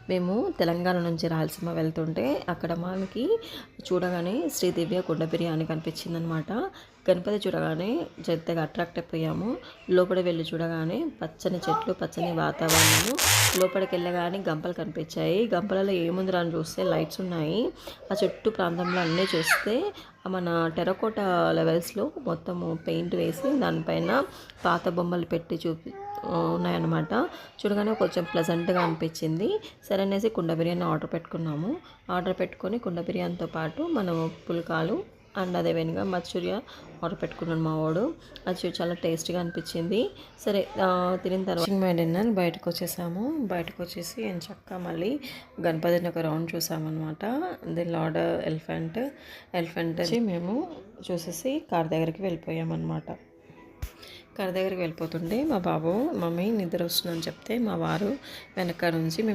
మేము తెలంగాణ నుంచి రాయలసీమ వెళ్తుంటే అక్కడ మనకి చూడగానే శ్రీదివ్య కుండ బిర్యానీ కనిపించిందనమాట. గణపతి చూడగానే జద్దగా అట్రాక్ట్ అయిపోయాము. లోపల వెళ్ళి చూడగానే పచ్చని చెట్లు, పచ్చని వాతావరణము. లోపలికి వెళ్ళగానే గంపలు కనిపించాయి. గంపలలో ఏముందిరా అని చూస్తే లైట్స్ ఉన్నాయి. ఆ చుట్టూ ప్రాంతంలో అన్నీ చూస్తే మన టెరకోటా లెవెల్స్లో మొత్తము పెయింట్ వేసి దానిపైన పాత బొమ్మలు పెట్టి ఉన్నాయన్నమాట. చూడగానే కొంచెం ప్లెజెంట్గా అనిపించింది. సరే అనేసి కుండ బిర్యానీ ఆర్డర్ పెట్టుకున్నాము. ఆర్డర్ పెట్టుకొని కుండ బిర్యానీతో పాటు మనము పుల్కాలు అండ్ అదే విధంగా మంచూరియా ఆర్డర్ పెట్టుకున్నాను మా వాడు. అది చాలా టేస్టీగా అనిపించింది. సరే తినిన తర్వాత మై డిన్నర్ బయటకు వచ్చేసాము. బయటకు వచ్చేసి చక్కగా మళ్ళీ గణపతిని ఒక రౌండ్ చూసామన్నమాట. ది లార్డ్ ఎలిఫెంట్ వచ్చి మేము చూసేసి కార్ దగ్గరికి వెళ్ళిపోయామన్నమాట. కార్ దగ్గరికి వెళ్ళిపోతుంటే మా బాబు మమ్మీ నిద్ర వస్తుందని చెప్తే మా వారు వెనక నుంచి మేము